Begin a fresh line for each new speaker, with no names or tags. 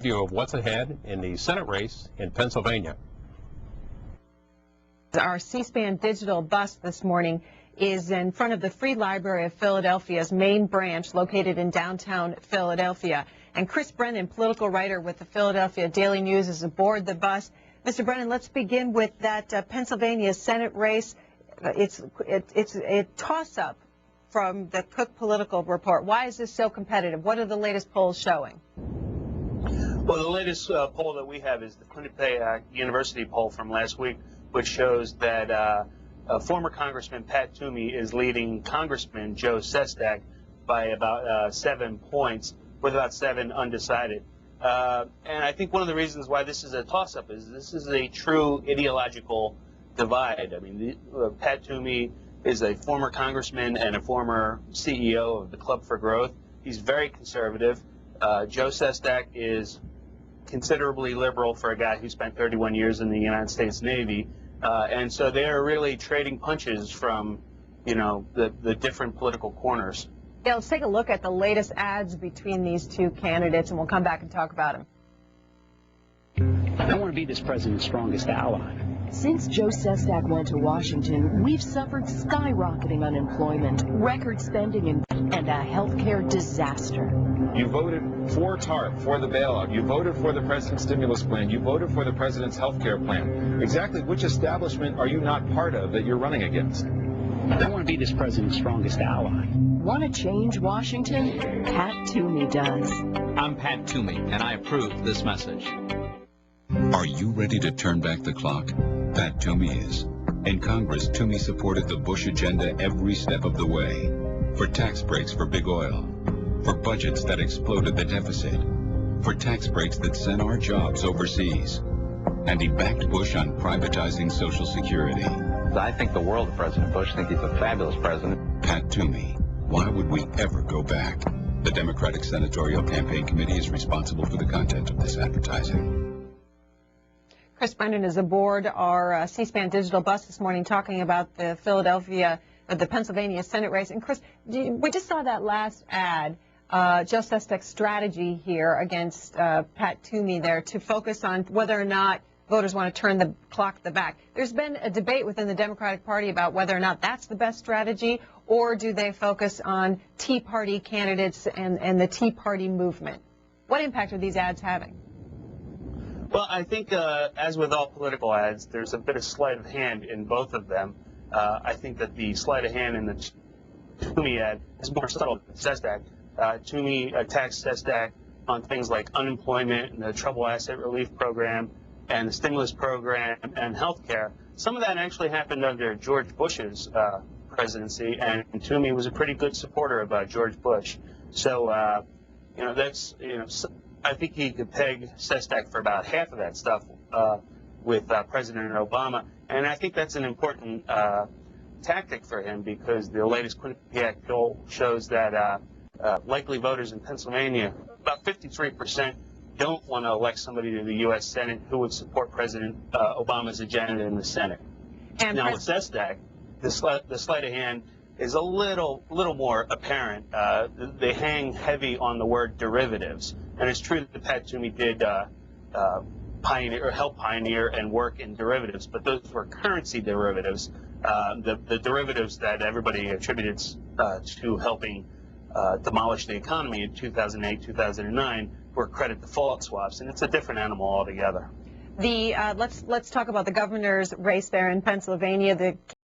View of what's ahead in the Senate race in Pennsylvania.
Our C-SPAN digital bus this morning is in front of the Free Library of Philadelphia's main branch located in downtown Philadelphia. And Chris Brennan, political writer with the Philadelphia Daily News, is aboard the bus. Mr. Brennan, let's begin with that Pennsylvania Senate race. It's a toss-up from the Cook Political Report. Why is this so competitive? What are the latest polls showing?
Well, the latest poll that we have is the Quinnipiac University poll from last week, which shows that former Congressman Pat Toomey is leading Congressman Joe Sestak by about 7 points, with about 7 undecided. And I think one of the reasons why this is a toss-up is this is a true ideological divide. I mean, Pat Toomey is a former congressman and a former CEO of the Club for Growth. He's very conservative. Joe Sestak is considerably liberal for a guy who spent 31 years in the United States Navy. And so they're really trading punches from, you know, the different political corners.
Yeah, let's take a look at the latest ads between these two candidates, and we'll come back and talk about them.
I want to be this president's strongest ally.
Since Joe Sestak went to Washington, we've suffered skyrocketing unemployment, record spending, and a healthcare disaster.
You voted for TARP, for the bailout. You voted for the president's stimulus plan. You voted for the president's healthcare plan. Exactly which establishment are you not part of that you're running against?
I want to be this president's strongest ally.
Want to change Washington? Pat Toomey does.
I'm Pat Toomey, and I approve this message.
Are you ready to turn back the clock? Pat Toomey is. In Congress, Toomey supported the Bush agenda every step of the way. For tax breaks for big oil. For budgets that exploded the deficit. For tax breaks that sent our jobs overseas. And he backed Bush on privatizing Social Security.
I think the world of President Bush. I think he's a fabulous president.
Pat Toomey. Why would we ever go back? The Democratic Senatorial Campaign Committee is responsible for the content of this advertising.
Chris Brennan is aboard our C-SPAN digital bus this morning talking about the the Pennsylvania Senate race. And Chris, we just saw that last ad, Joe Sestak's strategy here against Pat Toomey there to focus on whether or not voters want to turn the clock back. There's been a debate within the Democratic Party about whether or not that's the best strategy, or do they focus on Tea Party candidates and the Tea Party movement? What impact are these ads having?
Well, I think, as with all political ads, there's a bit of sleight of hand in both of them. I think that the sleight of hand in the Toomey ad is more subtle than Sestak. Toomey attacks Sestak on things like unemployment and the Trouble Asset Relief Program and the stimulus program and health care. Some of that actually happened under George Bush's presidency, and Toomey was a pretty good supporter of George Bush. So, you know, that's, you know, I think he could peg Sestak for about half of that stuff with President Obama. And I think that's an important tactic for him, because the latest Quinnipiac poll shows that likely voters in Pennsylvania, about 53%, don't want to elect somebody to the U.S. Senate who would support President Obama's agenda in the Senate. And now with Sestak, the sleight of hand is a little more apparent. They hang heavy on the word derivatives. And it's true that Pat Toomey did help pioneer and work in derivatives, but those were currency derivatives. The derivatives that everybody attributed to helping demolish the economy in 2008, 2009 were credit default swaps, and it's a different animal altogether.
Let's talk about the governor's race there in Pennsylvania. The